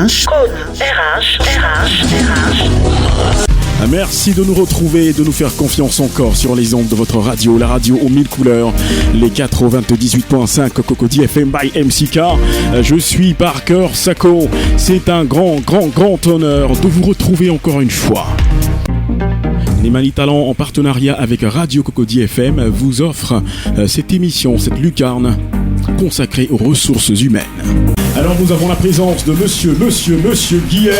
RH. Code RH. Merci de nous retrouver et de nous faire confiance encore sur les ondes de votre radio, la radio aux 1000 couleurs, les 98.5 Cocody FM by MCK. Je suis Parker Sako. C'est un grand honneur de vous retrouver encore une fois. Nemani Talent, en partenariat avec Radio Cocody FM, vous offre cette émission, cette lucarne consacrée aux ressources humaines. Alors nous avons la présence de monsieur Guillaume.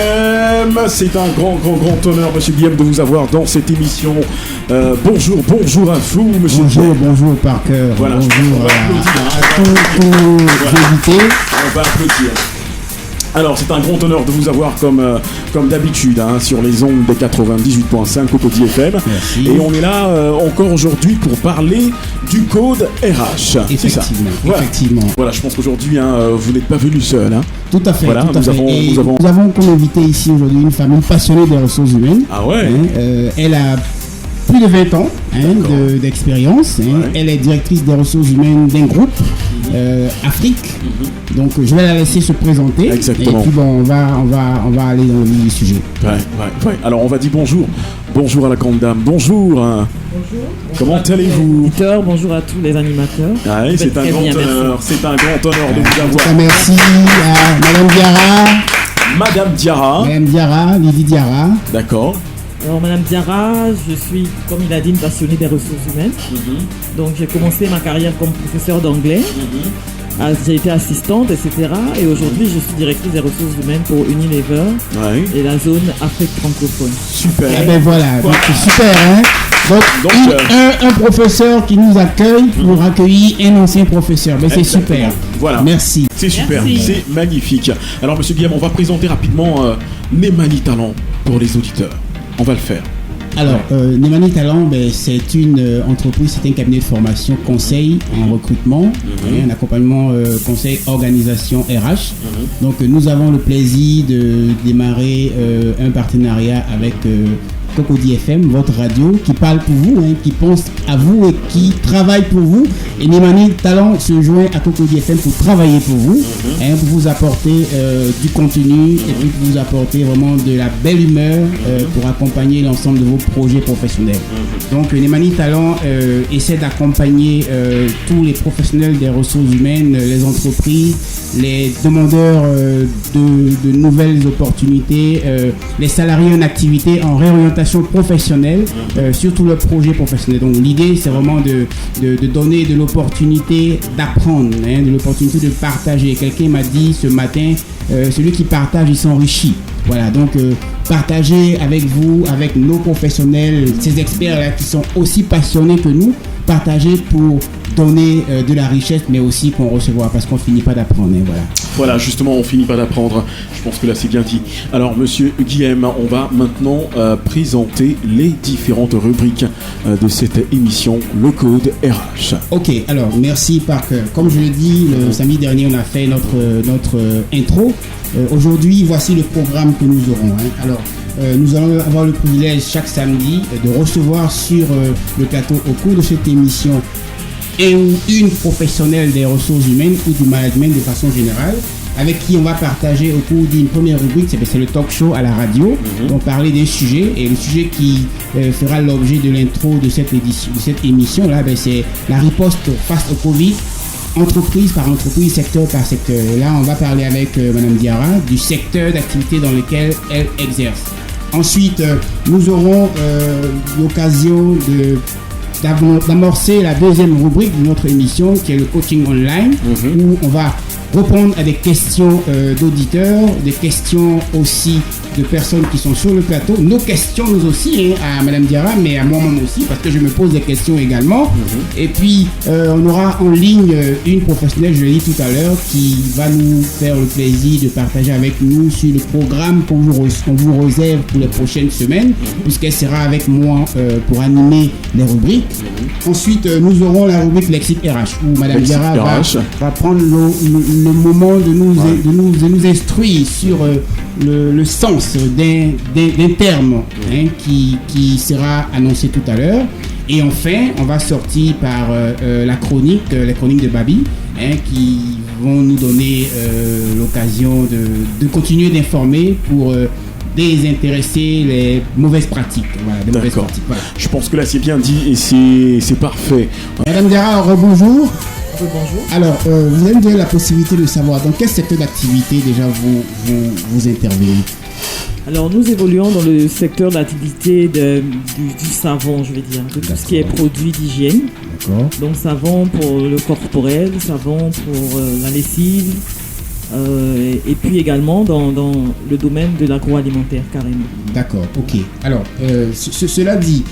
C'est un grand honneur, monsieur Guillaume, de vous avoir dans cette émission. Bonjour à vous, monsieur Guillaume. Bonjour Parker. Voilà, bonjour à tous les invités. On va applaudir. Alors c'est un grand honneur de vous avoir comme d'habitude sur les ondes des 98.5 Cocody FM. Merci. Et on est là encore aujourd'hui pour parler du code RH. C'est ça. Effectivement. Voilà, je pense qu'aujourd'hui vous n'êtes pas venu seul. Tout à fait. Voilà, tout à fait. Nous avons comme invité ici aujourd'hui une femme passionnée des ressources humaines. Ah ouais. Elle a plus de 20 ans d'expérience. Ouais. Elle est directrice des ressources humaines d'un groupe Afrique. Donc je vais la laisser se présenter. Exactement. Et puis on va aller dans le vif du sujet. Ouais. Alors on va dire bonjour à la grande dame. Bonjour. Bonjour. Comment allez-vous? Bonjour à tous les animateurs. C'est un grand honneur. C'est un grand honneur de vous avoir. Merci à Madame Diarra. Madame Diarra. Lydie Diarra. D'accord. Alors, Madame Diarra, je suis, comme il a dit, une passionnée des ressources humaines. Donc, j'ai commencé ma carrière comme professeur d'anglais. J'ai été assistante, etc. Et aujourd'hui, je suis directrice des ressources humaines pour Unilever et la zone Afrique francophone. Super. Eh ben voilà, donc c'est super, Donc un professeur qui nous accueille pour accueillir un ancien professeur. Ben c'est super. Voilà. Merci. C'est super, Merci. c'est magnifique. Alors monsieur Guillaume, on va présenter rapidement Nemani Talent pour les auditeurs. On va le faire. Alors, Nemani Talent, c'est une entreprise, c'est un cabinet de formation conseil en recrutement, un accompagnement conseil organisation RH. Donc, nous avons le plaisir de démarrer un partenariat avec Cocody FM, votre radio, qui parle pour vous, qui pense à vous et qui travaille pour vous. Et Nemani Talent se joint à Cocody FM pour travailler pour vous, pour vous apporter du contenu et puis pour vous apporter vraiment de la belle humeur pour accompagner l'ensemble de vos projets professionnels. Donc Nemani Talent essaie d'accompagner tous les professionnels des ressources humaines, les entreprises, les demandeurs de nouvelles opportunités, les salariés en activité, en réorientation professionnelle, surtout le projet professionnel. Donc l'idée c'est vraiment de donner de l'opportunité d'apprendre, de l'opportunité de partager. Quelqu'un m'a dit ce matin, celui qui partage il s'enrichit. Voilà, donc partager avec vous, avec nos professionnels, ces experts-là qui sont aussi passionnés que nous, partager pour donner de la richesse, mais aussi pour en recevoir, parce qu'on finit pas d'apprendre. Voilà, justement, on finit pas d'apprendre. Je pense que là, c'est bien dit. Alors, monsieur Guillaume, on va maintenant présenter les différentes rubriques de cette émission, le code RH. Ok, alors, merci Parker. Comme je l'ai dit, le samedi dernier, on a fait notre intro. Aujourd'hui, voici le programme que nous aurons. Alors, nous allons avoir le privilège chaque samedi de recevoir sur le plateau au cours de cette émission une professionnelle des ressources humaines ou du management de façon générale, avec qui on va partager au cours d'une première rubrique, c'est le talk show à la radio. On va parler d'un sujet, et le sujet qui fera l'objet de l'intro de cette émission là, c'est la riposte face au Covid, entreprise par entreprise, secteur par secteur. Et là, on va parler avec Madame Diarra du secteur d'activité dans lequel elle exerce. Ensuite, nous aurons l'occasion d'amorcer la deuxième rubrique de notre émission, qui est le coaching online, où on va répondre à des questions d'auditeurs, des questions aussi de personnes qui sont sur le plateau, nos questions nous aussi, à Madame Diarra, mais à moi-même aussi, parce que je me pose des questions également. Et puis, on aura en ligne une professionnelle, je l'ai dit tout à l'heure, qui va nous faire le plaisir de partager avec nous sur le programme qu'on vous réserve pour les prochaines semaines, puisqu'elle sera avec moi pour animer les rubriques. Ensuite, nous aurons la rubrique Lexique RH, où Madame Diarra va prendre le moment de nous instruire sur le sens d'un terme qui sera annoncé tout à l'heure. Et enfin, on va sortir par la chronique de Babi, qui vont nous donner l'occasion de continuer d'informer pour désintéresser les mauvaises pratiques. Voilà, des mauvaises pratiques. Voilà. Je pense que là c'est bien dit et c'est parfait. Madame Diarra, bonjour. Bonjour. Alors, vous allez me donner la possibilité de savoir dans quel secteur d'activité déjà vous intervenez. Alors, nous évoluons dans le secteur d'activité du savon, je vais dire, de tout ce qui est produit d'hygiène. D'accord. Donc, savon pour le corporel, savon pour la lessive, et puis également dans le domaine de l'agroalimentaire, carrément. D'accord, ok. Alors, cela dit,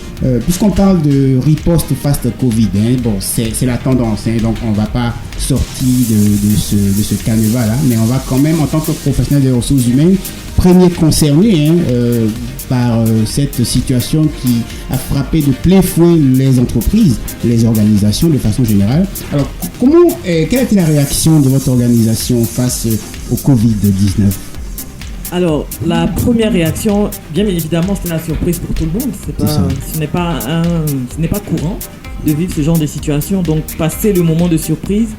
puisqu'on parle de riposte face à Covid, bon, c'est la tendance, donc on ne va pas sortir de ce canevas-là, mais on va quand même, en tant que professionnel des ressources humaines, premier concerné par cette situation qui a frappé de plein fouet les entreprises, les organisations de façon générale. Alors, quelle a été la réaction de votre organisation face au Covid-19 ? Alors, la première réaction, bien évidemment, c'était la surprise pour tout le monde. Ce n'est pas courant de vivre ce genre de situation. Donc, passer le moment de surprise,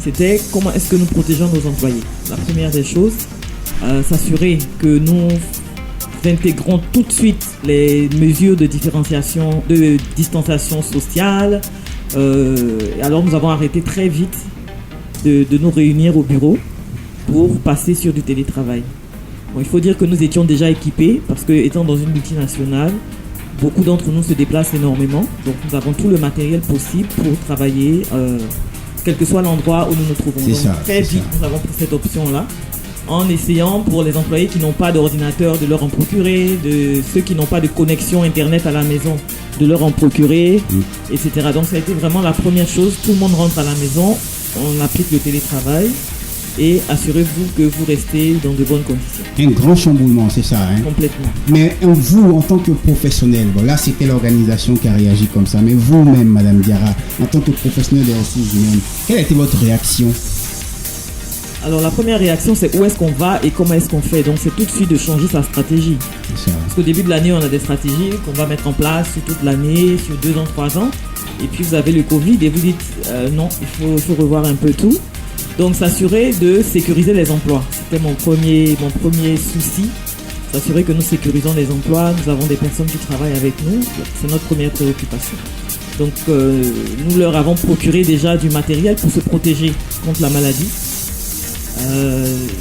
c'était comment est-ce que nous protégeons nos employés. La première des choses, s'assurer que nous intégrons tout de suite les mesures de différenciation, de distanciation sociale. Alors nous avons arrêté très vite de nous réunir au bureau pour passer sur du télétravail. Bon, il faut dire que nous étions déjà équipés parce que étant dans une multinationale, beaucoup d'entre nous se déplacent énormément. Donc nous avons tout le matériel possible pour travailler, quel que soit l'endroit où nous nous trouvons. Donc, très vite, nous avons pris cette option-là, en essayant pour les employés qui n'ont pas d'ordinateur de leur en procurer, de ceux qui n'ont pas de connexion internet à la maison de leur en procurer, etc. Donc ça a été vraiment la première chose. Tout le monde rentre à la maison, on applique le télétravail et assurez-vous que vous restez dans de bonnes conditions. Un grand chamboulement, c'est ça, Complètement. Mais vous, en tant que professionnel, bon, là c'était l'organisation qui a réagi comme ça, mais vous-même, Madame Diarra, en tant que professionnel des ressources humaines, quelle a été votre réaction ? Alors la première réaction, c'est où est-ce qu'on va et comment est-ce qu'on fait. Donc c'est tout de suite de changer sa stratégie. C'est ça. Parce qu'au début de l'année, on a des stratégies qu'on va mettre en place sur toute l'année, sur 2 ans, 3 ans. Et puis vous avez le Covid et vous dites non, il faut revoir un peu tout. Donc s'assurer de sécuriser les emplois. C'était mon premier souci. S'assurer que nous sécurisons les emplois. Nous avons des personnes qui travaillent avec nous. C'est notre première préoccupation. Donc nous leur avons procuré déjà du matériel pour se protéger contre la maladie.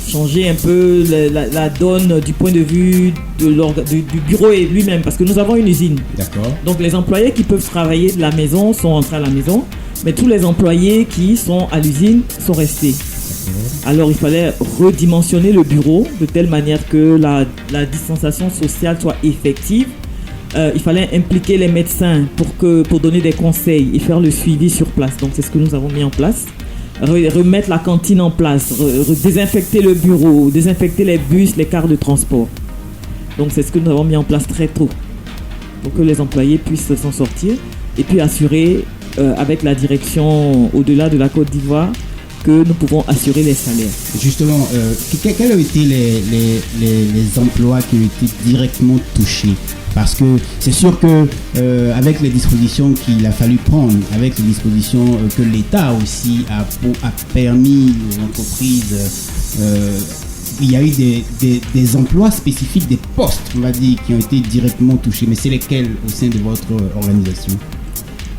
Changer un peu la donne du point de vue du bureau et lui-même, parce que nous avons une usine. D'accord. Donc les employés qui peuvent travailler de la maison sont rentrés à la maison, mais tous les employés qui sont à l'usine sont restés. Alors il fallait redimensionner le bureau de telle manière que la distanciation sociale soit effective. Il fallait impliquer les médecins pour donner des conseils et faire le suivi sur place. Donc c'est ce que nous avons mis en place. Remettre la cantine en place, désinfecter le bureau, désinfecter les bus, les cars de transport. Donc c'est ce que nous avons mis en place très tôt pour que les employés puissent s'en sortir et puis assurer avec la direction au-delà de la Côte d'Ivoire que nous pouvons assurer les salaires. Justement, quels ont été les emplois qui ont été directement touchés ? Parce que c'est sûr que avec les dispositions qu'il a fallu prendre, avec les dispositions que l'État aussi a permis aux entreprises, il y a eu des emplois spécifiques, des postes, on va dire, qui ont été directement touchés. Mais c'est lesquels au sein de votre organisation ?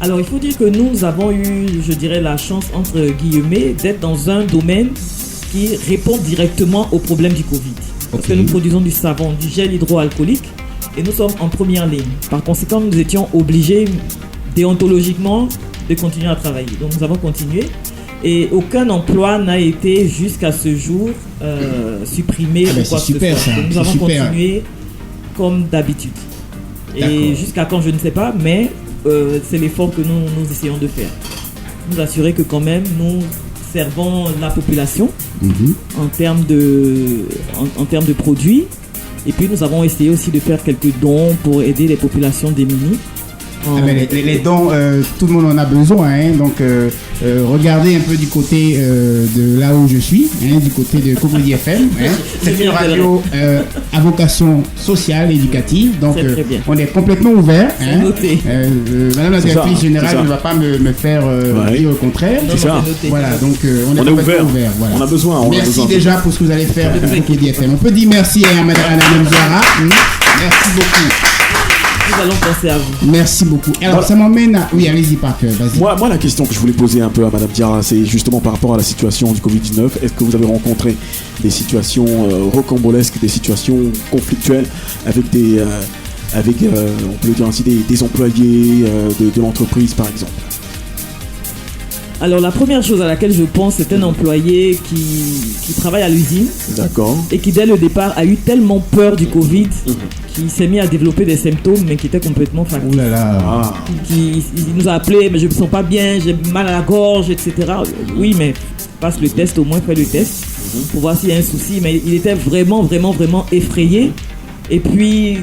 Alors il faut dire que nous avons eu, je dirais, la chance entre guillemets d'être dans un domaine qui répond directement aux problèmes du Covid. Parce que nous produisons du savon, du gel hydroalcoolique et nous sommes en première ligne. Par conséquent, nous étions obligés déontologiquement de continuer à travailler. Donc nous avons continué et aucun emploi n'a été jusqu'à ce jour supprimé ou quoi que ce soit. Donc nous avons continué comme d'habitude. Et jusqu'à quand, je ne sais pas, mais c'est l'effort que nous essayons de faire. Nous assurer que quand même nous servons la population en termes de produits. Et puis nous avons essayé aussi de faire quelques dons pour aider les populations démunies. Ah ben, les dons, tout le monde en a besoin. Hein, donc, regardez un peu du côté de là où je suis, hein, du côté de Cocody FM. Hein. C'est une radio à vocation sociale, éducative. Donc, on est complètement ouvert. Hein. Madame la directrice générale ne va pas me faire dire le contraire. C'est ça. Voilà, donc on est complètement ouvert. Voilà. On a besoin. Merci déjà pour ce que vous allez faire pour Cocody FM. On peut dire merci à Madame Diarra. Merci beaucoup. Nous allons penser à vous. Merci beaucoup. Alors, ça m'emmène à... Oui, allez-y, Parker, vas-y. Moi, la question que je voulais poser un peu à Madame Diarra, c'est justement par rapport à la situation du Covid-19. Est-ce que vous avez rencontré des situations rocambolesques, des situations conflictuelles avec on peut le dire ainsi, des employés de l'entreprise, par exemple? Alors la première chose à laquelle je pense, c'est un employé qui travaille à l'usine. D'accord. Et qui dès le départ a eu tellement peur du Covid qu'il s'est mis à développer des symptômes mais qui était complètement fatigué. Ouh là là. Il nous a appelé, mais je me sens pas bien, j'ai mal à la gorge, etc. Oui, mais passe le test, au moins fais le test pour voir s'il y a un souci. Mais il était vraiment, vraiment, vraiment effrayé. Et puis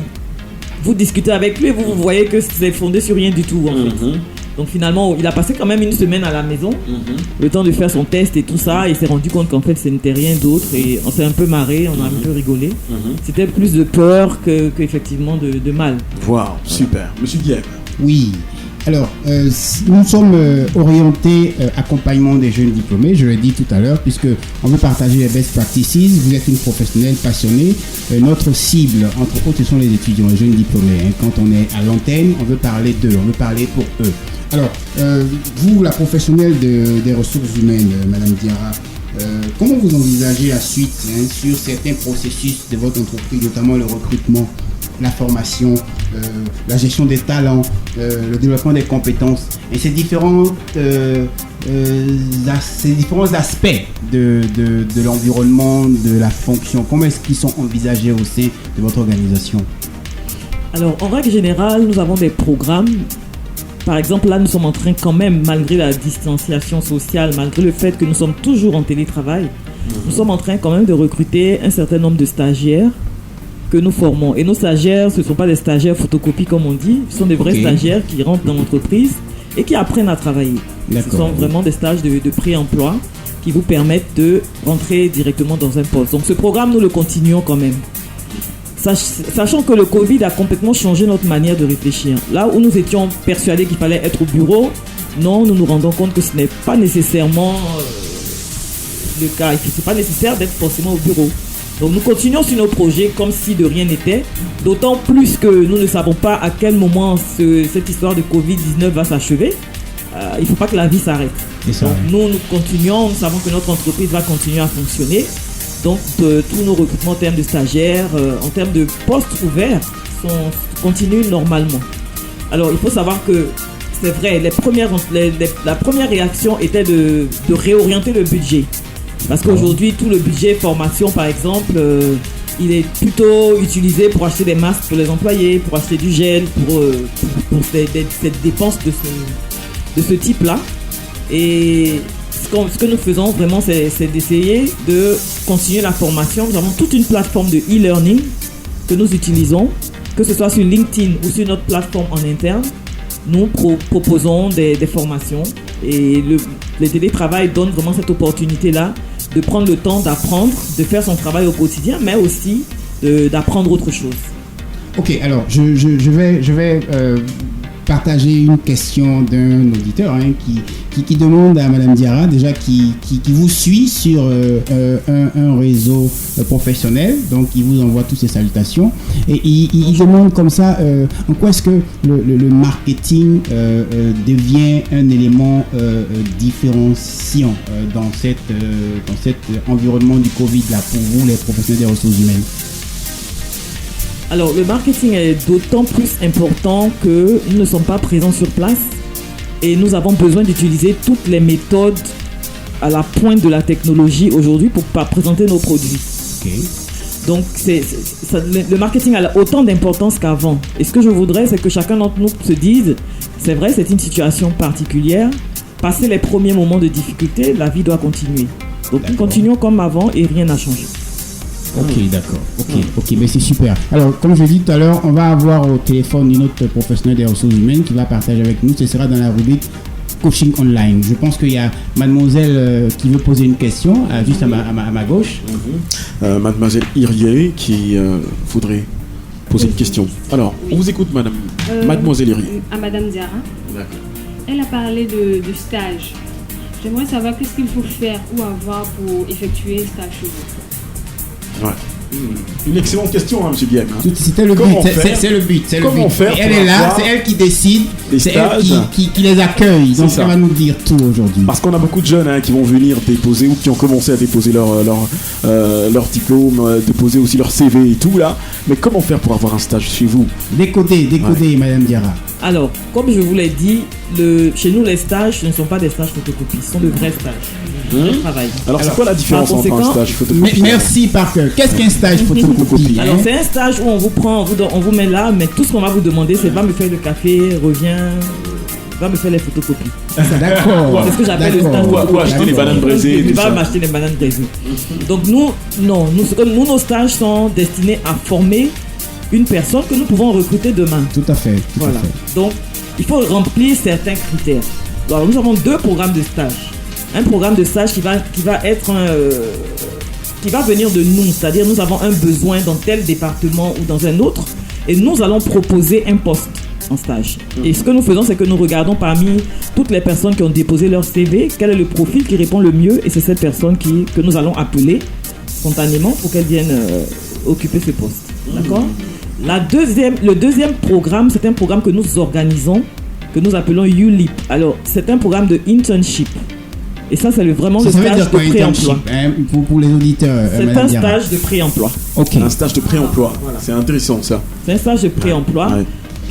vous discutez avec lui et vous voyez que c'est fondé sur rien du tout en fait. Donc finalement, il a passé quand même une semaine à la maison, le temps de faire son test et tout ça. Et il s'est rendu compte qu'en fait, ce n'était rien d'autre. Et on s'est un peu marré, on a un peu rigolé. C'était plus de peur qu'effectivement de mal. Wow, super. Monsieur Guillaume. Oui. Alors, nous sommes orientés accompagnement des jeunes diplômés, je l'ai dit tout à l'heure, puisque on veut partager les best practices. Vous êtes une professionnelle passionnée. Notre cible, entre autres, ce sont les étudiants, les jeunes diplômés. Hein. Quand on est à l'antenne, on veut parler d'eux, on veut parler pour eux. Alors, vous, la professionnelle des ressources humaines, Madame Diarra, comment vous envisagez la suite sur certains processus de votre entreprise, notamment le recrutement, la formation, la gestion des talents, le développement des compétences et ces différents aspects de l'environnement, de la fonction? Comment est-ce qu'ils sont envisagés au sein de votre organisation? Alors, en règle générale, nous avons des programmes. Par exemple, là, nous sommes en train quand même, malgré la distanciation sociale, malgré le fait que nous sommes toujours en télétravail, nous sommes en train quand même de recruter un certain nombre de stagiaires que nous formons. Et nos stagiaires, ce ne sont pas des stagiaires photocopies comme on dit, ce sont des vrais stagiaires qui rentrent dans l'entreprise et qui apprennent à travailler. Ce sont vraiment des stages de pré-emploi qui vous permettent de rentrer directement dans un poste. Donc ce programme, nous le continuons quand même. Sachant que le Covid a complètement changé notre manière de réfléchir. Là où nous étions persuadés qu'il fallait être au bureau, non, nous nous rendons compte que ce n'est pas nécessairement le cas. Et que ce n'est pas nécessaire d'être forcément au bureau. Donc nous continuons sur nos projets comme si de rien n'était. D'autant plus que nous ne savons pas à quel moment cette histoire de Covid-19 va s'achever. Il ne faut pas que la vie s'arrête. Donc nous continuons, nous savons que notre entreprise va continuer à fonctionner. Donc tous nos recrutements en termes de stagiaires, en termes de postes ouverts, continuent normalement. Alors il faut savoir que c'est vrai, la première réaction était de réorienter le budget. Parce qu'aujourd'hui, tout le budget formation, par exemple, il est plutôt utilisé pour acheter des masques pour les employés, pour acheter du gel, pour cette dépense de ce type-là. Et ce que nous faisons vraiment, c'est d'essayer de continuer la formation. Nous avons toute une plateforme de e-learning que nous utilisons, que ce soit sur LinkedIn ou sur notre plateforme en interne. Nous proposons des formations et le télétravail donne vraiment cette opportunité-là de prendre le temps d'apprendre, de faire son travail au quotidien, mais aussi d'apprendre autre chose. Ok, alors je vais partager une question d'un auditeur qui demande à Madame Diarra, déjà qui vous suit sur un réseau professionnel, donc il vous envoie toutes ses salutations et il demande comme ça en quoi est-ce que le marketing devient un élément différenciant dans cet environnement du Covid là pour vous les professionnels des ressources humaines. Alors le marketing est d'autant plus important que nous ne sommes pas présents sur place et nous avons besoin d'utiliser toutes les méthodes à la pointe de la technologie aujourd'hui pour présenter nos produits. Okay. Donc le marketing a autant d'importance qu'avant. Et ce que je voudrais, c'est que chacun d'entre nous se dise, c'est vrai, c'est une situation particulière. Passer les premiers moments de difficulté, la vie doit continuer. Donc nous continuons comme avant et rien n'a changé. Ok, d'accord. Ok, mais c'est super. Alors, comme je l'ai dit tout à l'heure, on va avoir au téléphone une autre professionnelle des ressources humaines qui va partager avec nous. Ce sera dans la rubrique coaching online. Je pense qu'il y a mademoiselle qui veut poser une question, juste à ma gauche. Mademoiselle Irier qui voudrait poser une question. Alors, on vous écoute, mademoiselle Irier. À Madame Diarra. D'accord. Elle a parlé de stage. J'aimerais savoir qu'est-ce qu'il faut faire ou avoir pour effectuer un stage chez vous. Ouais. Une excellente question, hein, M. Guillaume. C'était le but. C'est le but. Comment faire elle est là, c'est elle qui décide, c'est elle qui les accueille. Donc elle va nous dire tout aujourd'hui. Parce qu'on a beaucoup de jeunes qui vont venir déposer ou qui ont commencé à déposer leur diplôme, déposer aussi leur CV et tout là. Mais comment faire pour avoir un stage chez vous? Décoder, Madame Diarra. Alors, comme je vous l'ai dit, chez nous les stages, ce ne sont pas des stages photocopies, ce sont de vrais stages. Travail. Alors, c'est quoi la différence entre un stage photocopie? Merci Parker. Qu'est-ce qu'un stage photocopie? Alors c'est un stage où on vous prend, on vous met là, mais tout ce qu'on va vous demander, c'est va me faire le café, reviens, va me faire les photocopies. D'accord. C'est ce que j'appelle le stage. Ou acheter les bananes braisées. Il va m'acheter les bananes braisées. Donc nous, nos stages sont destinés à former une personne que nous pouvons recruter demain. Tout à fait. Voilà. Donc il faut remplir certains critères. Alors nous avons 2 programmes de stage. Un programme de stage qui va être qui va venir de nous, c'est-à-dire nous avons un besoin dans tel département ou dans un autre et nous allons proposer un poste en stage. Et ce que nous faisons, c'est que nous regardons parmi toutes les personnes qui ont déposé leur CV, quel est le profil qui répond le mieux et c'est cette personne que nous allons appeler spontanément pour qu'elle vienne occuper ce poste. D'accord ? Le deuxième programme, c'est un programme que nous organisons, que nous appelons ULIP. Alors, c'est un programme de internship. Et ça, c'est vraiment le stage de pré-emploi. Pour les auditeurs. C'est un stage de pré-emploi. Okay. Un stage de pré-emploi. Voilà. C'est intéressant ça. C'est un stage de pré-emploi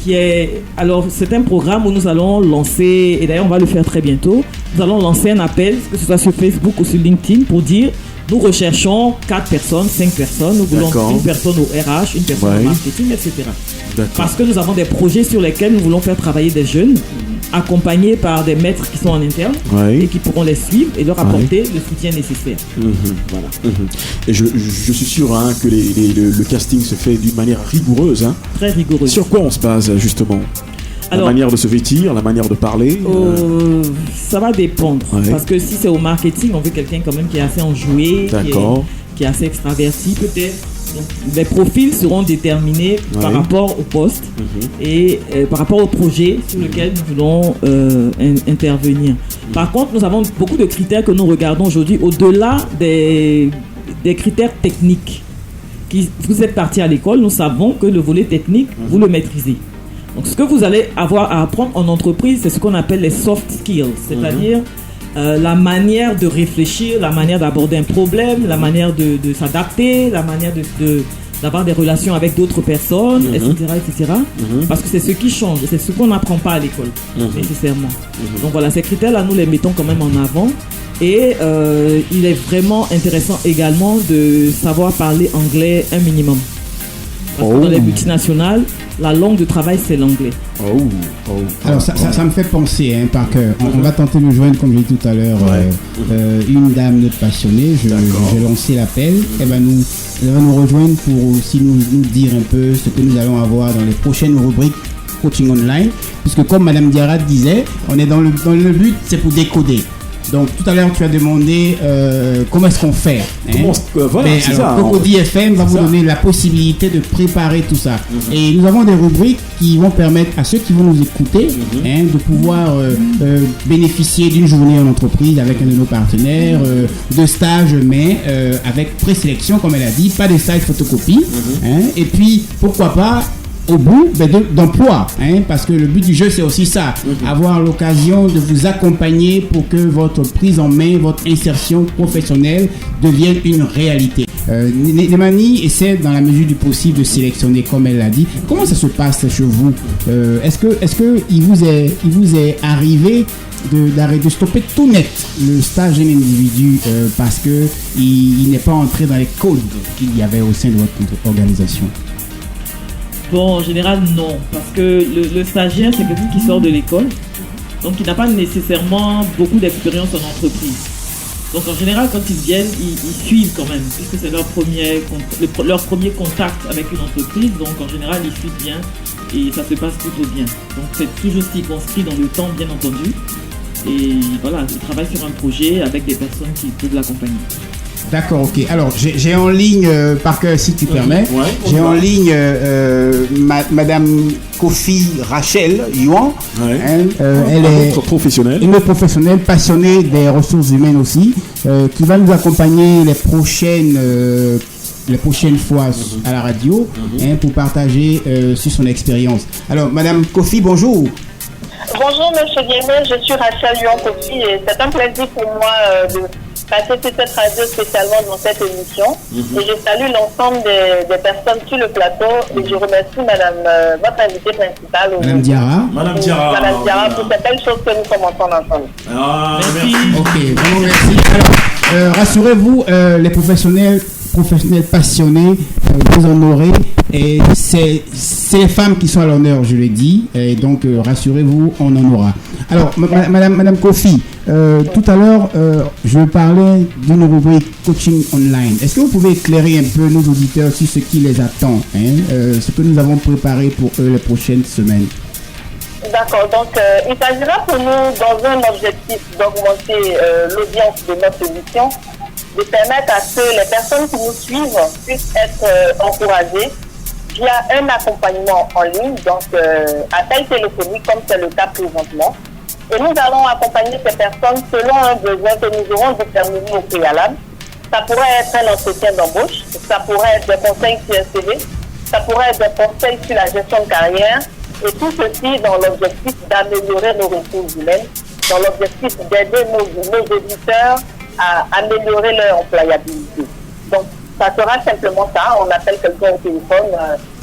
qui est... Alors, c'est un programme où nous allons lancer, et d'ailleurs, on va le faire très bientôt, nous allons lancer un appel, que ce soit sur Facebook ou sur LinkedIn, pour dire nous recherchons 4 personnes, 5 personnes, nous voulons une personne au RH, une personne au marketing, etc. Parce que nous avons des projets sur lesquels nous voulons faire travailler des jeunes, accompagnés par des maîtres qui sont en interne et qui pourront les suivre et leur apporter le soutien nécessaire. Voilà. Et je suis sûr que le casting se fait d'une manière rigoureuse. Très rigoureuse. Sur quoi on se base justement? La manière de se vêtir, la manière de parler ça va dépendre. Parce que si c'est au marketing, on veut quelqu'un quand même qui est assez enjoué, qui est assez extraverti peut-être. Donc, les profils seront déterminés par rapport au poste et par rapport au projet sur lequel nous voulons intervenir. Par contre, nous avons beaucoup de critères que nous regardons aujourd'hui au-delà des critères techniques. Vous êtes parti à l'école, nous savons que le volet technique, vous le maîtrisez. Donc, ce que vous allez avoir à apprendre en entreprise, c'est ce qu'on appelle les soft skills, c'est-à-dire la manière de réfléchir, la manière d'aborder un problème, la manière de s'adapter, la manière d'avoir des relations avec d'autres personnes, etc. Parce que c'est ce qui change, c'est ce qu'on n'apprend pas à l'école, nécessairement. Donc voilà, ces critères-là, nous les mettons quand même en avant. Et il est vraiment intéressant également de savoir parler anglais un minimum. Parce que dans les multinationales, la langue de travail, c'est l'anglais. Alors, ça me fait penser, Parker. On va tenter de joindre, comme j'ai dit tout à l'heure, une dame notre passionnée. Je vais lancer l'appel. Elle va nous rejoindre pour aussi nous dire un peu ce que nous allons avoir dans les prochaines rubriques coaching online. Puisque, comme Madame Diarra disait, on est dans le but, c'est pour décoder. Donc tout à l'heure tu as demandé comment est-ce qu'on fait. Cocody FM va vous donner la possibilité de préparer tout ça. Et nous avons des rubriques qui vont permettre à ceux qui vont nous écouter de pouvoir bénéficier d'une journée en entreprise avec un de nos partenaires, de stages mais avec présélection comme elle a dit, pas de stage photocopie. Et puis pourquoi pas au bout d'emploi, parce que le but du jeu c'est aussi ça, avoir l'occasion de vous accompagner pour que votre prise en main, votre insertion professionnelle devienne une réalité. Nemani essaie dans la mesure du possible de sélectionner comme elle l'a dit. Comment ça se passe chez vous? Est-ce que il vous est arrivé de stopper tout net le stage d'un individu parce que il n'est pas entré dans les codes qu'il y avait au sein de votre organisation? Bon, en général, non. Parce que le stagiaire, c'est quelqu'un qui sort de l'école. Donc, il n'a pas nécessairement beaucoup d'expérience en entreprise. Donc en général, quand ils viennent, ils suivent quand même, puisque c'est leur premier contact avec une entreprise. Donc en général, ils suivent bien et ça se passe plutôt bien. Donc c'est toujours circonscrit dans le temps, bien entendu. Et voilà, ils travaillent sur un projet avec des personnes qui peuvent l'accompagner. D'accord, ok. Alors, j'ai en ligne, Parker, si tu permets, j'ai en ligne Madame Kofi Rachel Yuan. Ouais. Elle est professionnelle. une professionnelle passionnée des ressources humaines aussi, qui va nous accompagner les prochaines fois à la radio pour partager sur son expérience. Alors, Madame Kofi, bonjour. Bonjour Monsieur Guémet, je suis Rachel Yuan-Kofi et c'est un plaisir pour moi de passer sur cette radio spécialement dans cette émission. Et je salue l'ensemble des personnes sur le plateau et je remercie Madame, votre invitée principale. Madame Diarra. Madame Diarra. Madame Diarra pour cette belle chose que nous commençons ensemble. Ah, Merci. Ok, vraiment merci. Alors, rassurez-vous, les professionnels passionnés, vous en aurez. Et c'est les femmes qui sont à l'honneur, je l'ai dit. Et donc, rassurez-vous, on en aura. Alors, Madame Kofi, tout à l'heure, je parlais d'une rubrique coaching online. Est-ce que vous pouvez éclairer un peu nos auditeurs sur ce qui les attend, ce que nous avons préparé pour eux les prochaines semaines? D'accord, donc il s'agira pour nous, dans un objectif d'augmenter l'audience de notre émission, de permettre à ce que les personnes qui nous suivent puissent être encouragées via un accompagnement en ligne, donc appel téléphonique comme c'est le cas présentement. Et nous allons accompagner ces personnes selon un besoin que nous aurons déterminé au préalable. Ça pourrait être un entretien d'embauche, ça pourrait être des conseils sur un CV, ça pourrait être des conseils sur la gestion de carrière, et tout ceci dans l'objectif d'améliorer nos ressources humaines, dans l'objectif d'aider nos auditeurs à améliorer leur employabilité. Donc, ça sera simplement ça. On appelle quelqu'un au téléphone.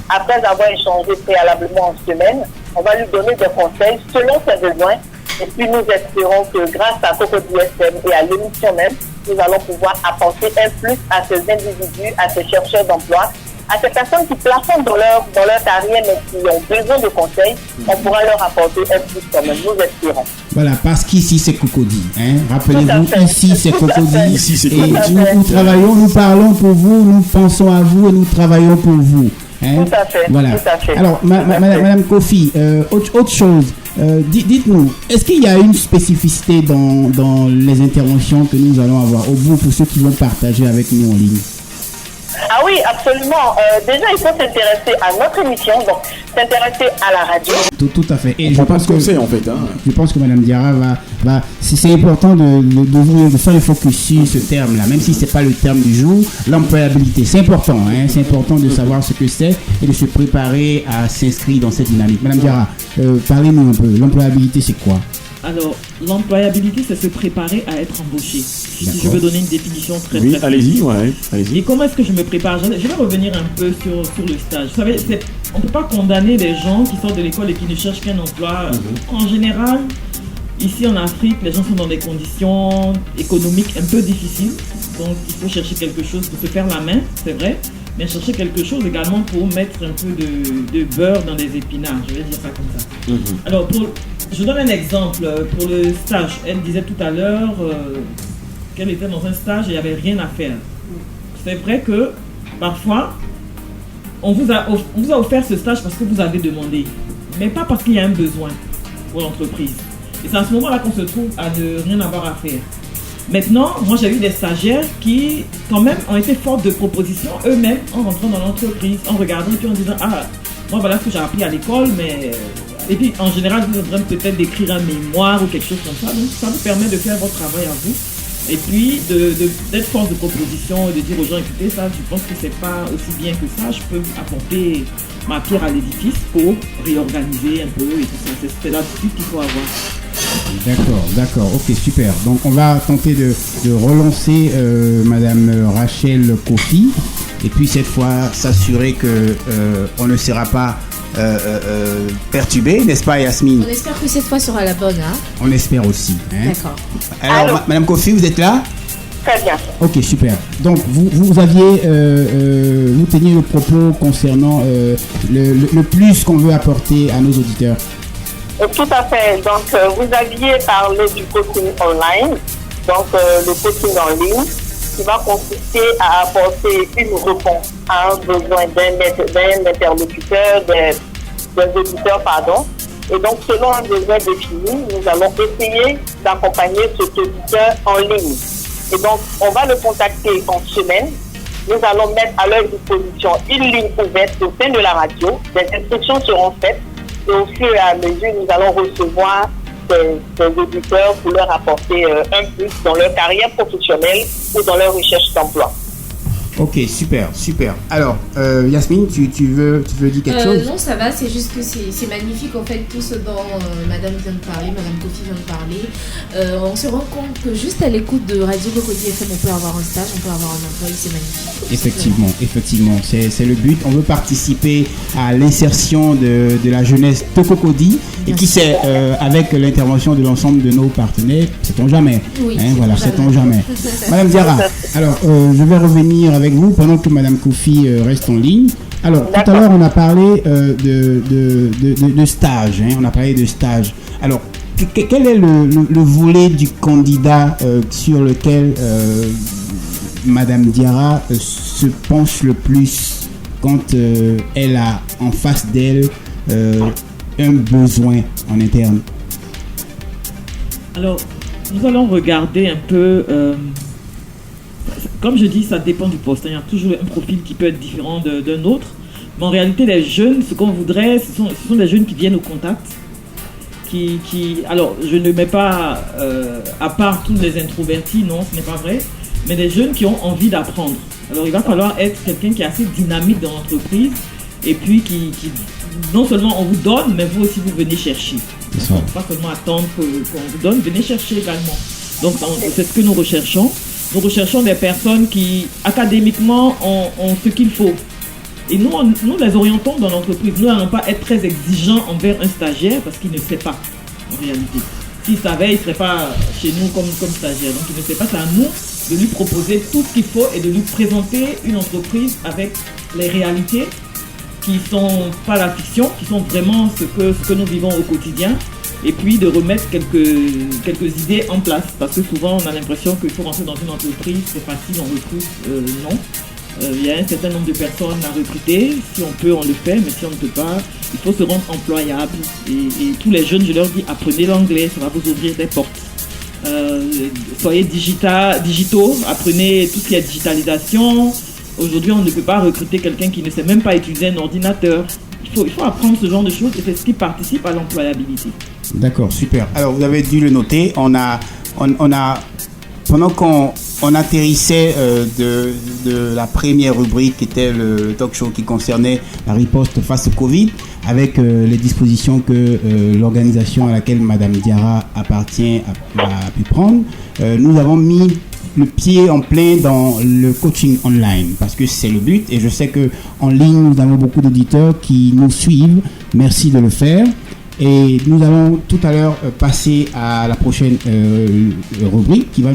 Après avoir échangé préalablement en semaine, on va lui donner des conseils selon ses besoins. Et puis, nous espérons que grâce à Cocody FM et à l'émission même, nous allons pouvoir apporter un plus à ces individus, à ces chercheurs d'emploi, à ces personnes qui plafonnent dans leur carrière mais qui ont besoin de conseils. On pourra leur apporter un plus quand même, nous espérons. Voilà, parce qu'ici c'est Cocody. Rappelez-vous, ici c'est Cocody. Ici c'est Et Cocody. nous travaillons, nous parlons pour vous, nous pensons à vous et nous travaillons pour vous. Tout à fait. Voilà. Tout à fait. Alors, Madame Kofi, autre chose, dites-nous, est-ce qu'il y a une spécificité dans les interventions que nous allons avoir au bout pour ceux qui vont partager avec nous en ligne? Ah oui, absolument. Déjà, il faut s'intéresser à notre émission, donc s'intéresser à la radio. Tout à fait. Et Je pense que c'est en fait. Je pense que Madame Diarra va c'est important de faire le focus sur ce terme-là, même si c'est pas le terme du jour, l'employabilité. C'est important, c'est important de savoir ce que c'est et de se préparer à s'inscrire dans cette dynamique. Madame Diarra, parlez-nous un peu. L'employabilité, c'est quoi? Alors, l'employabilité, c'est se préparer à être embauché. Si je veux donner une définition très Oui, très allez-y, Et comment est-ce que je me prépare? Je vais revenir un peu sur le stage. Vous savez, on ne peut pas condamner les gens qui sortent de l'école et qui ne cherchent qu'un emploi. En général, ici en Afrique, les gens sont dans des conditions économiques un peu difficiles. Donc, il faut chercher quelque chose pour se faire la main, c'est vrai. Mais chercher quelque chose également pour mettre un peu de beurre dans les épinards. Je vais dire ça comme ça. Alors, je donne un exemple. Pour le stage, elle disait tout à l'heure qu'elle était dans un stage et il n'y avait rien à faire. C'est vrai que parfois, on vous a offert ce stage parce que vous avez demandé, mais pas parce qu'il y a un besoin pour l'entreprise. Et c'est à ce moment-là qu'on se trouve à ne rien avoir à faire. Maintenant, moi j'ai eu des stagiaires qui, quand même, ont été fortes de propositions eux-mêmes en rentrant dans l'entreprise, en regardant et puis en disant « Ah, moi voilà ce que j'ai appris à l'école, mais... » Et puis, en général, vous êtes en train peut-être d'écrire un mémoire ou quelque chose comme ça. Donc, ça vous permet de faire votre travail à vous. Et puis, d'être force de proposition et de dire aux gens, écoutez, ça, je pense que c'est pas aussi bien que ça. Je peux apporter ma pierre à l'édifice pour réorganiser un peu et tout ça. C'est l'attitude qu'il faut avoir. D'accord, ok, super. Donc on va tenter de relancer Madame Rachel Kofi et puis cette fois s'assurer que on ne sera pas perturbé, n'est-ce pas Yasmine? On espère que cette fois sera la bonne. On espère aussi. D'accord. Alors Madame Kofi, vous êtes là? Très bien. Ok, super. Donc vous aviez, vous teniez le propos concernant le plus qu'on veut apporter à nos auditeurs. Tout à fait. Donc, vous aviez parlé du coaching online. donc le coaching en ligne, qui va consister à apporter une réponse à un besoin d'un interlocuteur, d'un auditeur, pardon. Et donc, selon un besoin défini, nous allons essayer d'accompagner cet auditeur en ligne. Et donc, on va le contacter en semaine. Nous allons mettre à leur disposition une ligne ouverte au sein de la radio. Des instructions seront faites. Et au fur et à mesure, nous allons recevoir des auditeurs pour leur apporter un plus dans leur carrière professionnelle ou dans leur recherche d'emploi. Ok, super. Alors, Yasmine, tu veux dire quelque chose? Non, ça va, c'est juste que c'est magnifique en fait tout ce dont Madame vient de parler, Madame Kofi vient de parler. On se rend compte que juste à l'écoute de Radio Cocody FM, on peut avoir un stage, on peut avoir un emploi, et c'est magnifique. Effectivement, c'est le but. On veut participer à l'insertion de la jeunesse de Cocody. Et qui sait, avec l'intervention de l'ensemble de nos partenaires, sait-on jamais. Oui, voilà, sait-on jamais. Madame Diarra, alors je vais revenir avec vous pendant que Madame Kofi reste en ligne. Alors, tout à l'heure, on a parlé de stage. On a parlé de stage. Alors, quel est le volet du candidat sur lequel Madame Diarra se penche le plus quand elle a en face d'elle un besoin en interne? Alors, nous allons regarder un peu, comme je dis, ça dépend du poste. Il y a toujours un profil qui peut être différent d'un autre. Mais en réalité, les jeunes, ce qu'on voudrait, ce sont des jeunes qui viennent au contact. Alors, je ne mets pas à part tous les introvertis, non, ce n'est pas vrai, mais des jeunes qui ont envie d'apprendre. Alors, il va falloir être quelqu'un qui est assez dynamique dans l'entreprise et puis qui non seulement on vous donne, mais vous aussi vous venez chercher. Donc, pas seulement attendre qu'on vous donne, venez chercher également. Donc c'est ce que nous recherchons. Nous recherchons des personnes qui académiquement ont ce qu'il faut. Et nous les orientons dans l'entreprise. Nous n'allons pas être très exigeants envers un stagiaire parce qu'il ne sait pas en réalité. S'il savait, il ne serait pas chez nous comme stagiaire. Donc il ne sait pas, c'est à nous de lui proposer tout ce qu'il faut et de lui présenter une entreprise avec les réalités qui sont pas la fiction, qui sont vraiment ce que nous vivons au quotidien, et puis de remettre quelques idées en place, parce que souvent on a l'impression qu'il faut rentrer dans une entreprise, c'est facile, on recrute, non. Il y a un certain nombre de personnes à recruter, si on peut on le fait, mais si on ne peut pas, il faut se rendre employable, et tous les jeunes, je leur dis, apprenez l'anglais, ça va vous ouvrir des portes. Soyez digitaux, apprenez tout ce qui est digitalisation. Aujourd'hui, on ne peut pas recruter quelqu'un qui ne sait même pas utiliser un ordinateur. Il faut apprendre ce genre de choses et c'est ce qui participe à l'employabilité. D'accord, super. Alors, vous avez dû le noter, on a pendant qu'on atterrissait de la première rubrique qui était le talk show qui concernait la riposte face au Covid, avec les dispositions que l'organisation à laquelle Madame Diarra appartient a pu prendre, nous avons mis le pied en plein dans le coaching online parce que c'est le but et je sais que en ligne nous avons beaucoup d'auditeurs qui nous suivent. Merci de le faire et nous allons tout à l'heure passer à la prochaine rubrique qui va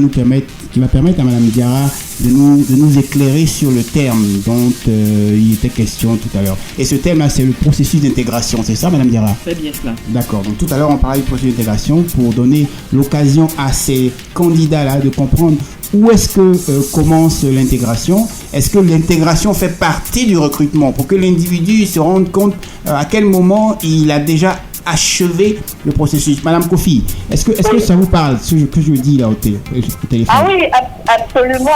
permettre à Madame Diarra de nous éclairer sur le terme dont il était question tout à l'heure. Et ce thème-là, c'est le processus d'intégration, c'est ça, Madame Diarra? C'est bien cela. D'accord. Donc tout à l'heure, on parlait du processus d'intégration pour donner l'occasion à ces candidats-là de comprendre où est-ce que commence l'intégration. Est-ce que l'intégration fait partie du recrutement pour que l'individu se rende compte à quel moment il a déjà achevé le processus? Madame Kofi, est-ce que ça vous parle, ce que je dis là au téléphone? Ah oui, absolument.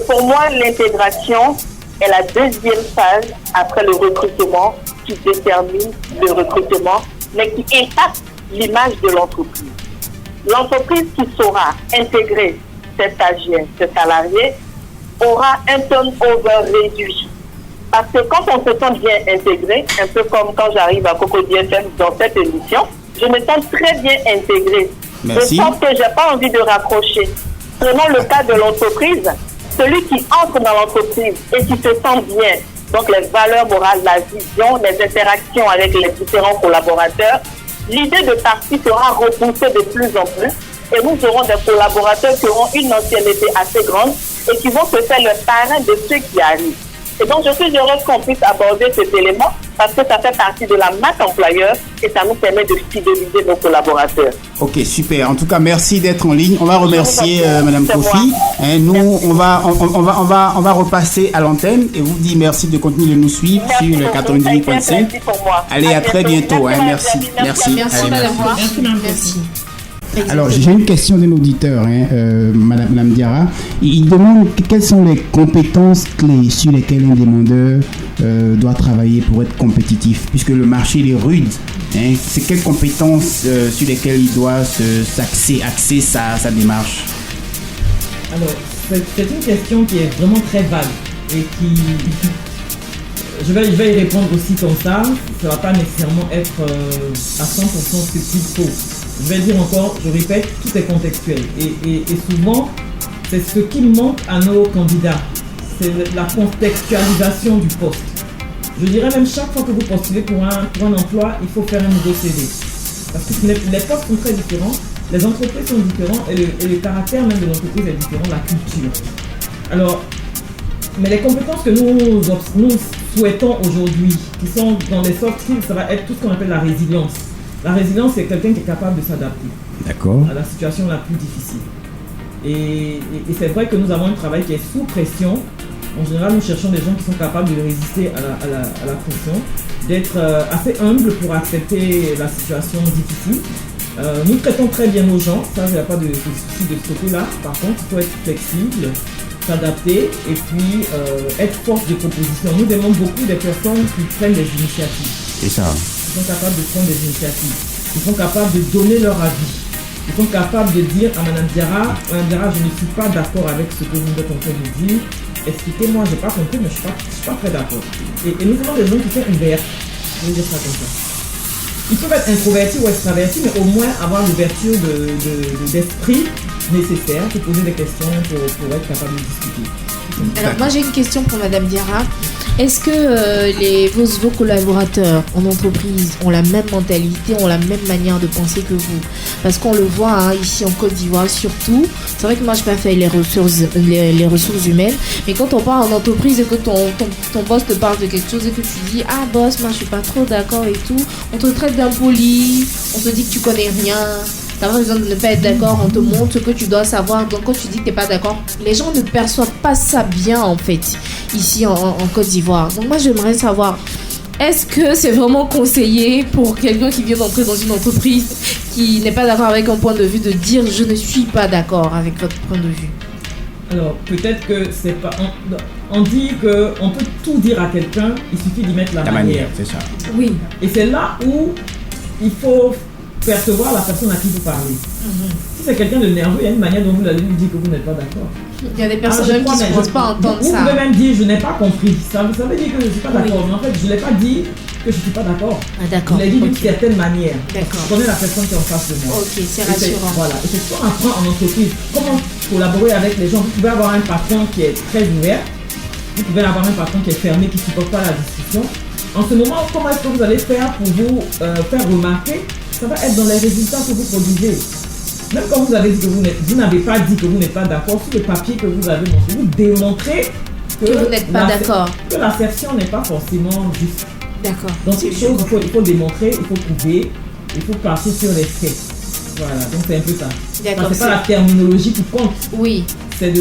Pour moi, l'intégration est la deuxième phase après le recrutement qui détermine le recrutement, mais qui impacte l'image de l'entreprise. L'entreprise qui saura intégrer ses stagiaires, ses salariés, aura un turnover réduit. Parce que quand on se sent bien intégré, un peu comme quand j'arrive à Cocody FM dans cette émission, je me sens très bien intégré. Merci. Je sens que je n'ai pas envie de raccrocher. Prenons le cas de l'entreprise. Celui qui entre dans l'entreprise et qui se sent bien, donc les valeurs morales, la vision, les interactions avec les différents collaborateurs, l'idée de partir sera repoussée de plus en plus et nous aurons des collaborateurs qui auront une ancienneté assez grande et qui vont se faire le parrain de ceux qui arrivent. Et donc, je suis heureuse qu'on puisse aborder cet élément parce que ça fait partie de la marque employeur et ça nous permet de fidéliser nos collaborateurs. Ok, super. En tout cas, merci d'être en ligne. On va remercier Madame Kofi. Nous, on va repasser à l'antenne et vous dire merci de continuer de nous suivre sur le 98.5. Allez, à très bientôt. Merci. Merci, Allez, Madame merci. Merci. Alors, j'ai une question d'un auditeur, Madame Diarra. Il demande quelles sont les compétences clés sur lesquelles un demandeur doit travailler pour être compétitif, puisque le marché il est rude. C'est quelles compétences sur lesquelles il doit axer sa démarche? Alors, c'est une question qui est vraiment très vague et qui... Je vais y répondre aussi comme ça. Ça ne va pas nécessairement être à 100% ce qu'il faut. Je vais dire encore, je répète, tout est contextuel. Et souvent, c'est ce qui manque à nos candidats. C'est la contextualisation du poste. Je dirais même chaque fois que vous postulez pour un emploi, il faut faire un nouveau CV. Parce que les postes sont très différents, les entreprises sont différentes et le caractère même de l'entreprise est différent, la culture. Alors, mais les compétences que nous souhaitons aujourd'hui, qui sont dans les soft skills, ça va être tout ce qu'on appelle la résilience. La résilience, c'est quelqu'un qui est capable de s'adapter à la situation la plus difficile. Et c'est vrai que nous avons un travail qui est sous pression. En général, nous cherchons des gens qui sont capables de résister à la pression, d'être assez humbles pour accepter la situation difficile. Nous traitons très bien nos gens, ça, il n'y a pas de souci de ce côté-là. Par contre, il faut être flexible, s'adapter et puis être force de proposition. Nous demandons beaucoup des personnes qui prennent des initiatives. C'est ça. Ils sont capables de prendre des initiatives. Ils sont capables de donner leur avis. Ils sont capables de dire à Madame Diarra, je ne suis pas d'accord avec ce que vous êtes en train de dire. Expliquez-moi, je n'ai pas compris, mais je ne suis pas très d'accord. Et nous avons des gens qui sont ouverts. Je vais dire ça comme ça. Ils peuvent être introvertis ou extravertis, mais au moins avoir l'ouverture d'esprit nécessaire pour poser des questions pour être capable de discuter. Alors moi j'ai une question pour Madame Diarra. Est-ce que vos collaborateurs en entreprise ont la même mentalité, ont la même manière de penser que vous? Parce qu'on le voit ici en Côte d'Ivoire surtout. C'est vrai que moi je n'ai pas fait les ressources humaines, mais quand on part en entreprise et que ton boss te parle de quelque chose et que tu dis « Ah boss, moi je suis pas trop d'accord et tout », on te traite d'impoli, on te dit que tu connais rien. T'as pas besoin de ne pas être d'accord, on te montre ce que tu dois savoir. Donc quand tu dis que t'es pas d'accord, les gens ne perçoivent pas ça bien en fait ici en Côte d'Ivoire. Donc moi j'aimerais savoir, est-ce que c'est vraiment conseillé pour quelqu'un qui vient d'entrer dans une entreprise qui n'est pas d'accord avec un point de vue de dire je ne suis pas d'accord avec votre point de vue? Alors peut-être que c'est pas... On dit qu'on peut tout dire à quelqu'un, il suffit d'y mettre la manière. C'est ça. Oui. Et c'est là où il faut percevoir la personne à qui vous parlez. Si c'est quelqu'un de nerveux, il y a une manière dont vous allez lui dire que vous n'êtes pas d'accord. Il y a des personnes qui ne se posent pas entendre ça. Vous pouvez même dire je n'ai pas compris. Ça veut dire que je ne suis pas d'accord. Mais en fait, je ne l'ai pas dit que je ne suis pas d'accord. D'accord. Je l'ai dit d'une certaine manière. D'accord. Je connais la personne qui est en face de moi. Ok, c'est rassurant. Voilà. Et c'est ce qu'on apprend en entreprise. Comment collaborer avec les gens. Vous pouvez avoir un patron qui est très ouvert. Vous pouvez avoir un patron qui est fermé, qui ne supporte pas la discussion. En ce moment, comment est-ce que vous allez faire pour vous faire remarquer? Ça va être dans les résultats que vous produisez. Même quand vous avez dit que vous n'avez pas dit que vous n'êtes pas d'accord, sur le papier que vous avez montré, vous démontrez que vous n'êtes pas d'accord. Que l'assertion n'est pas forcément juste. D'accord. Donc une chose, il faut démontrer, il faut prouver, il faut partir sur les faits. Voilà, donc c'est un peu ça. D'accord. C'est pas la terminologie qui compte. Oui. C'est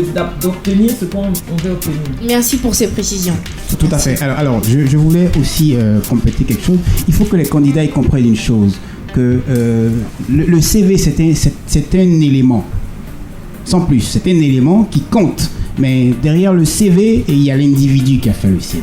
d'obtenir ce qu'on veut obtenir. Merci pour ces précisions. Tout à fait. Alors je voulais aussi compléter quelque chose. Il faut que les candidats ils comprennent une chose, que le CV c'est un élément, sans plus, c'est un élément qui compte. Mais derrière le CV, il y a l'individu qui a fait le CV.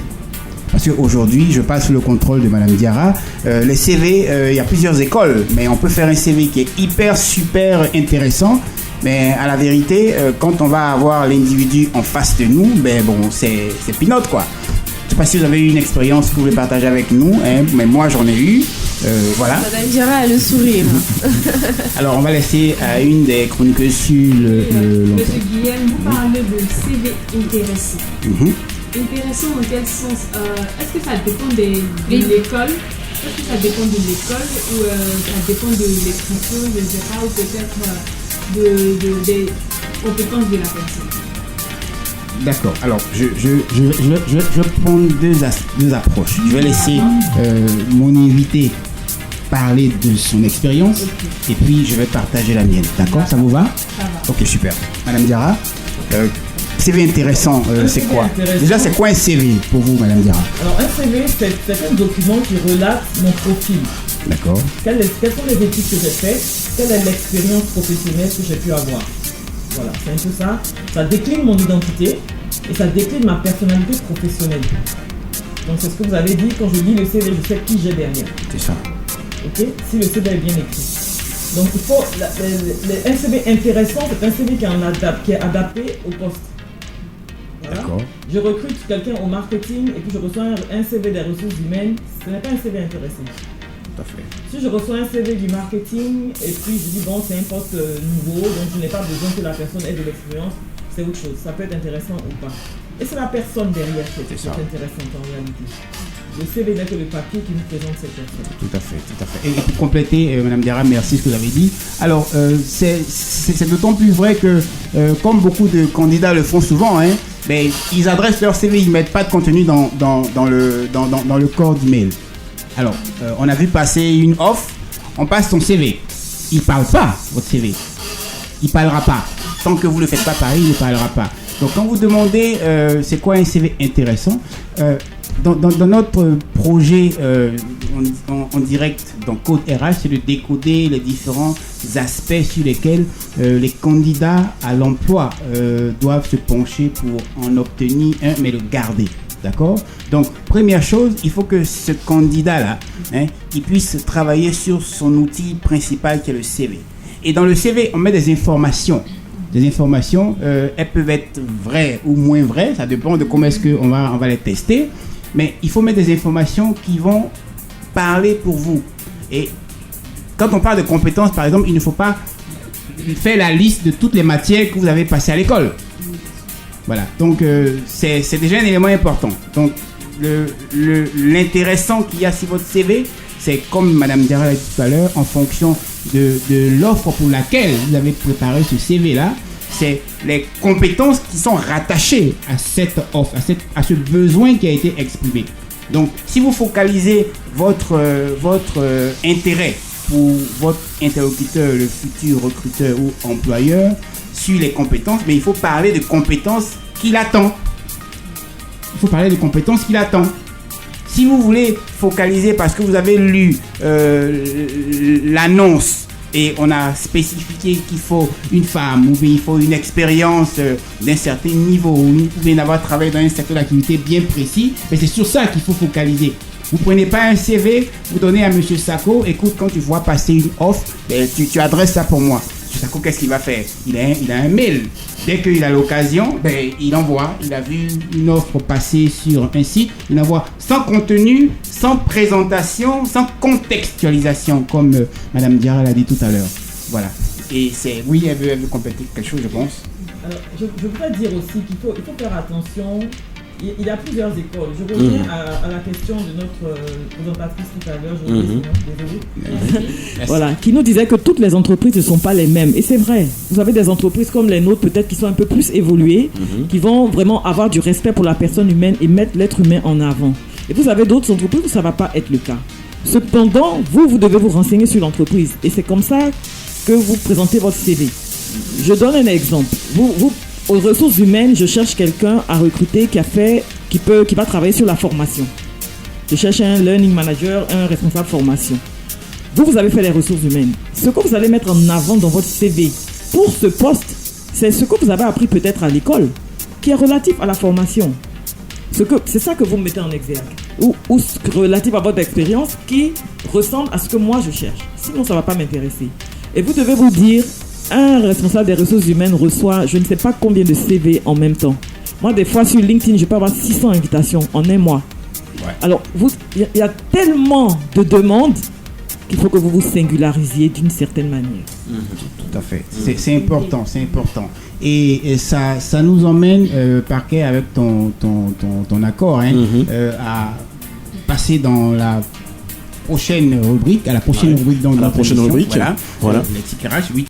Parce qu'aujourd'hui, je passe sous le contrôle de Madame Diarra. Les CV, il y a plusieurs écoles, mais on peut faire un CV qui est hyper, super intéressant. Mais à la vérité, quand on va avoir l'individu en face de nous, c'est peanut quoi. Je ne sais pas si vous avez eu une expérience que vous voulez partager avec nous, mais moi j'en ai eu. Voilà. Madame Diarra a le sourire. Alors on va laisser à une des chroniqueuses sur le Monsieur Guillaume, vous parlez de CV intéressant. Intéressant en quel sens? Est-ce que ça dépend de l'école? Est-ce que ça dépend de l'école ou ça dépend de l'écriture, je ne sais pas, ou peut-être des compétences de la personne? D'accord. Alors, je prends deux approches. Je vais laisser mon invité parler de son expérience et puis je vais partager la mienne. D'accord? Ça vous va? Ça va. Ok, super. Madame Diarra, CV intéressant, c'est quoi? Déjà, c'est quoi un CV pour vous, Madame Diarra? Alors, un CV, c'est un document qui relate mon profil. D'accord. Quelles sont les études que j'ai faites? Quelle est l'expérience professionnelle que j'ai pu avoir? Voilà, c'est un peu ça. Ça décline mon identité et ça décline ma personnalité professionnelle. Donc c'est ce que vous avez dit, quand je lis le CV, je sais qui j'ai derrière. C'est ça. Ok? Si le CV est bien écrit. Donc il faut, un CV intéressant, c'est un CV qui est adapté au poste. Voilà. D'accord. Je recrute quelqu'un au marketing et puis je reçois un CV des ressources humaines, ce n'est pas un CV intéressant. Tout à fait. Si je reçois un CV du marketing et puis je dis bon c'est un poste nouveau, donc je n'ai pas besoin que la personne ait de l'expérience, c'est autre chose, ça peut être intéressant ou pas. Et c'est la personne derrière qui est intéressante en réalité. Le CV n'est que le papier qui nous présente cette personne. Tout à fait, tout à fait. Et pour compléter, Madame Diarra, merci ce que vous avez dit. Alors, c'est d'autant plus vrai que, comme beaucoup de candidats le font souvent, hein, mais ils adressent leur CV, ils ne mettent pas de contenu dans le corps d'email. Alors, on a vu passer une offre, on passe son CV. Il ne parle pas, votre CV. Il ne parlera pas. Tant que vous ne le faites pas pareil, il ne parlera pas. Donc, quand vous demandez c'est quoi un CV intéressant, dans notre projet en direct dans Code RH, c'est de décoder les différents aspects sur lesquels les candidats à l'emploi doivent se pencher pour en obtenir un, mais le garder. D'accord? Donc, première chose, il faut que ce candidat-là, il puisse travailler sur son outil principal qui est le CV. Et dans le CV, on met des informations. Des informations, elles peuvent être vraies ou moins vraies, ça dépend de comment est-ce qu'on va les tester. Mais il faut mettre des informations qui vont parler pour vous. Et quand on parle de compétences, par exemple, il ne faut pas faire la liste de toutes les matières que vous avez passées à l'école. Voilà, donc c'est déjà un élément important. Donc l'intéressant qu'il y a sur votre CV, c'est comme Madame Diarra l'a dit tout à l'heure, en fonction de l'offre pour laquelle vous avez préparé ce CV-là, c'est les compétences qui sont rattachées à cette offre, à ce besoin qui a été exprimé. Donc, si vous focalisez votre intérêt pour votre interlocuteur, le futur recruteur ou employeur, sur les compétences, mais il faut parler de compétences qu'il attend. Il faut parler de compétences qu'il attend. Si vous voulez focaliser parce que vous avez lu l'annonce et on a spécifié qu'il faut une femme ou bien il faut une expérience d'un certain niveau ou bien d'avoir travaillé dans un secteur d'activité bien précis, mais c'est sur ça qu'il faut focaliser. Vous prenez pas un CV, vous donnez à Monsieur Sako, écoute, quand tu vois passer une offre, tu adresses ça pour moi. Monsieur Sako, qu'est-ce qu'il va faire? Il a un mail. Dès qu'il a l'occasion, il envoie. Il a vu une offre passer sur un site, il envoie sans contenu, sans présentation, sans contextualisation, comme Madame Diarra l'a dit tout à l'heure. Voilà. Et c'est, oui, elle veut compléter quelque chose, je pense. Alors, je voudrais dire aussi qu'il faut faire attention. Il y a plusieurs écoles. Je reviens à la question de notre présentatrice tout à l'heure. Désolé. Voilà, qui nous disait que toutes les entreprises ne sont pas les mêmes. Et c'est vrai. Vous avez des entreprises comme les nôtres, peut-être qui sont un peu plus évoluées, qui vont vraiment avoir du respect pour la personne humaine et mettre l'être humain en avant. Et vous avez d'autres entreprises où ça ne va pas être le cas. Cependant, vous devez vous renseigner sur l'entreprise. Et c'est comme ça que vous présentez votre CV. Je donne un exemple. Aux ressources humaines, je cherche quelqu'un à recruter qui va travailler sur la formation. Je cherche un learning manager, un responsable formation. Vous avez fait les ressources humaines. Ce que vous allez mettre en avant dans votre CV pour ce poste, c'est ce que vous avez appris peut-être à l'école, qui est relatif à la formation. C'est ça que vous mettez en exergue. Ou relatif à votre expérience qui ressemble à ce que moi je cherche. Sinon, ça ne va pas m'intéresser. Et vous devez vous dire, un responsable des ressources humaines reçoit je ne sais pas combien de CV en même temps. Moi, des fois, sur LinkedIn, je peux avoir 600 invitations en un mois. Ouais. Alors, il y a tellement de demandes qu'il faut que vous vous singularisiez d'une certaine manière. Tout à fait. C'est important, c'est important. Et ça nous emmène, Parquet, avec ton accord, à passer dans la prochaine rubrique, rubrique. Voilà. L'éthique RH, oui.